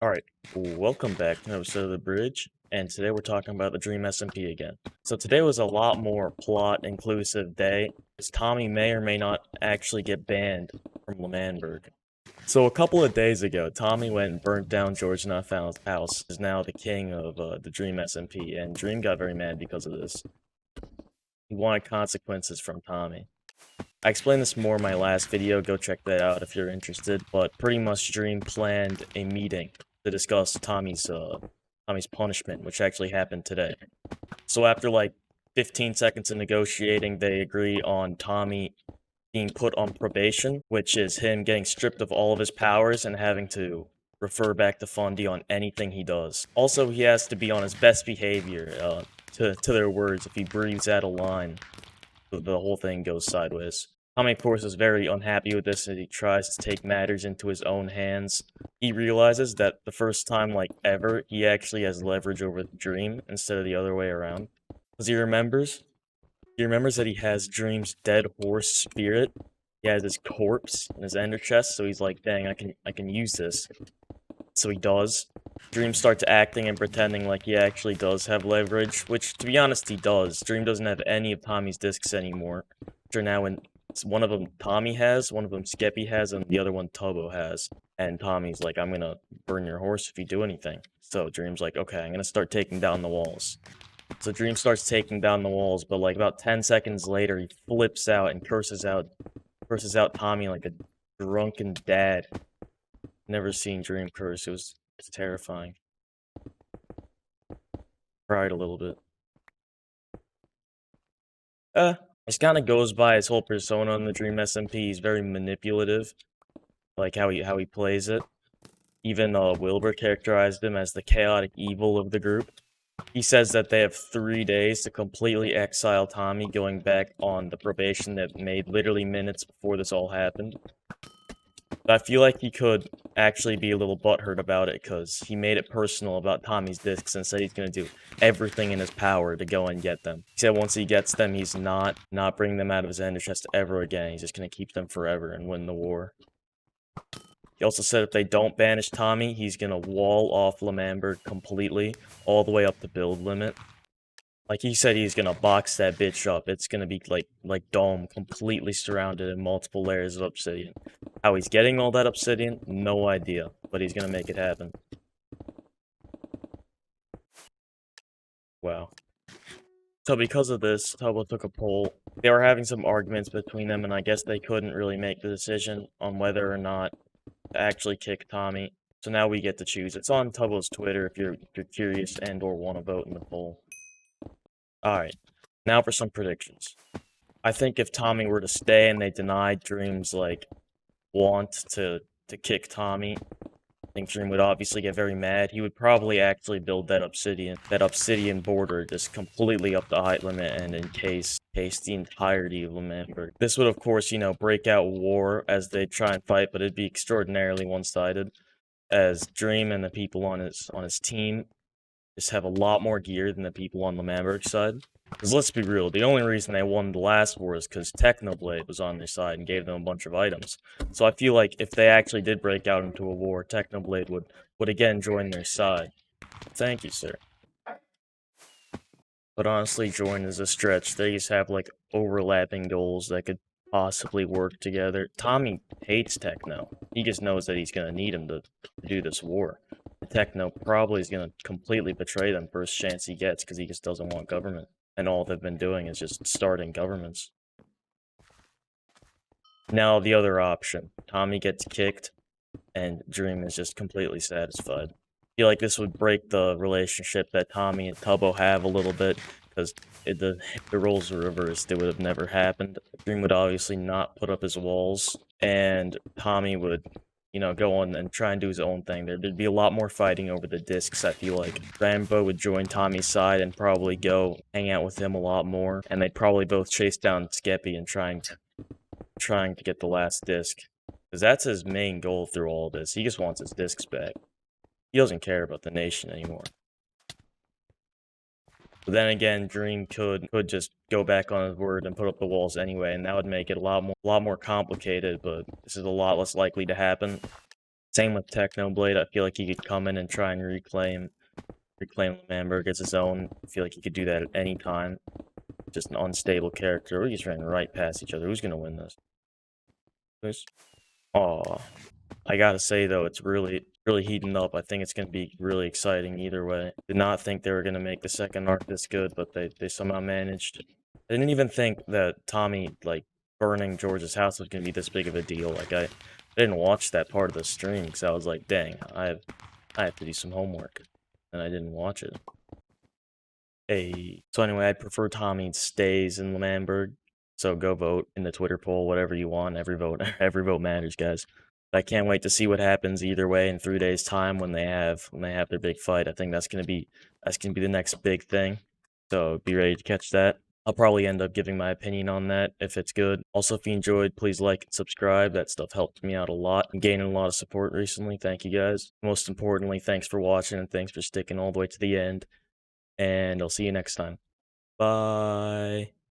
Alright, welcome back to another episode of The Bridge, and today we're talking about the Dream SMP again. So today was a lot more plot-inclusive day, as Tommy may or may not actually get banned from L'Manberg. So a couple of days ago, Tommy went and burnt down George Nutfow's house, is now the king of the Dream SMP, and Dream got very mad because of this. He wanted consequences from Tommy. I explained this more in my last video, go check that out if you're interested, but pretty much Dream planned a meeting to discuss Tommy's punishment, which actually happened today. So after like 15 seconds of negotiating, they agree on Tommy being put on probation, which is him getting stripped of all of his powers and having to refer back to Fundy on anything he does. Also, he has to be on his best behavior, to their words. If he breathes out of line, the whole thing goes sideways. Tommy, of course, is very unhappy with this as he tries to take matters into his own hands. He realizes that the first time, like, ever, he actually has leverage over Dream instead of the other way around. Because he remembers that he has Dream's dead horse spirit. He has his corpse in his ender chest, so he's like, dang, I can use this. So he does. Dream starts acting and pretending like he actually does have leverage, which, to be honest, he does. Dream doesn't have any of Tommy's discs anymore, which are now in... One of them Tommy has, one of them Skeppy has, and the other one Tubbo has. And Tommy's like, I'm gonna burn your horse if you do anything. So Dream's like, okay, I'm gonna start taking down the walls. So Dream starts taking down the walls, but like about 10 seconds later, he flips out and curses out Tommy like a drunken dad. Never seen Dream curse. It's terrifying. Cried a little bit. Just kind of goes by his whole persona in the Dream SMP. He's very manipulative, like how he plays it. Even Wilbur characterized him as the chaotic evil of the group. He says that they have 3 days to completely exile Tommy, going back on the probation that made literally minutes before this all happened. But I feel like he could actually be a little butthurt about it, because he made it personal about Tommy's discs and said he's going to do everything in his power to go and get them. He said once he gets them, he's not bringing them out of his ender chest ever again. He's just going to keep them forever and win the war. He also said if they don't banish Tommy, he's going to wall off L'Manberg completely, all the way up the build limit. Like he said, he's gonna box that bitch up. It's gonna be like dome, completely surrounded in multiple layers of obsidian. How he's getting all that obsidian, no idea, but he's gonna make it happen. Wow. So because of this, Tubbo took a poll. They were having some arguments between them, and I guess they couldn't really make the decision on whether or not to actually kick Tommy. So now we get to choose. It's on Tubbo's Twitter if you're curious and or want to vote in the poll. Alright, now for some predictions. I think if Tommy were to stay and they denied Dream's, like, want to kick Tommy, I think Dream would obviously get very mad. He would probably actually build that obsidian border just completely up the height limit and encase the entirety of L'Manberg. This would, of course, you know, break out war as they try and fight, but it'd be extraordinarily one-sided, as Dream and the people on his team just have a lot more gear than the people on L'Manberg's side. Because let's be real, the only reason they won the last war is because Technoblade was on their side and gave them a bunch of items. So I feel like if they actually did break out into a war, Technoblade would again join their side. Thank you, sir. But honestly, join is a stretch. They just have like overlapping goals that could possibly work together. Tommy hates Techno. He just knows that he's gonna need him to do this war. Techno probably is going to completely betray them first chance he gets because he just doesn't want government. And all they've been doing is just starting governments. Now the other option. Tommy gets kicked and Dream is just completely satisfied. I feel like this would break the relationship that Tommy and Tubbo have a little bit, because if the roles were reversed, it would have never happened. Dream would obviously not put up his walls, and Tommy would, you know, go on and try and do his own thing. There'd be a lot more fighting over the discs, I feel like. Ranboo would join Tommy's side and probably go hang out with him a lot more, and they'd probably both chase down Skeppy and trying to get the last disc. Because that's his main goal through all this. He just wants his discs back. He doesn't care about the nation anymore. But then again, Dream could just go back on his word and put up the walls anyway, and that would make it a lot more complicated, but this is a lot less likely to happen. Same with Technoblade. I feel like he could come in and try and reclaim Lamberg as his own. I feel like he could do that at any time. Just an unstable character. We just ran right past each other. Who's gonna win this? Who's? Aw. I gotta say though, it's really heating up. I think it's gonna be really exciting either way. Did not think they were gonna make the second arc this good, but they somehow managed. I didn't even think that Tommy like burning George's house was gonna be this big of a deal. Like I didn't watch that part of the stream because I was like, dang, I have to do some homework, and I didn't watch it. Hey, so anyway, I prefer Tommy stays in Lamberg. So go vote in the Twitter poll, whatever you want. Every vote, every vote matters, guys. I can't wait to see what happens either way in 3 days' time when they have their big fight. I think that's gonna be the next big thing. So be ready to catch that. I'll probably end up giving my opinion on that if it's good. Also, if you enjoyed, please like and subscribe. That stuff helped me out a lot. I'm gaining a lot of support recently. Thank you guys. Most importantly, thanks for watching and thanks for sticking all the way to the end. And I'll see you next time. Bye.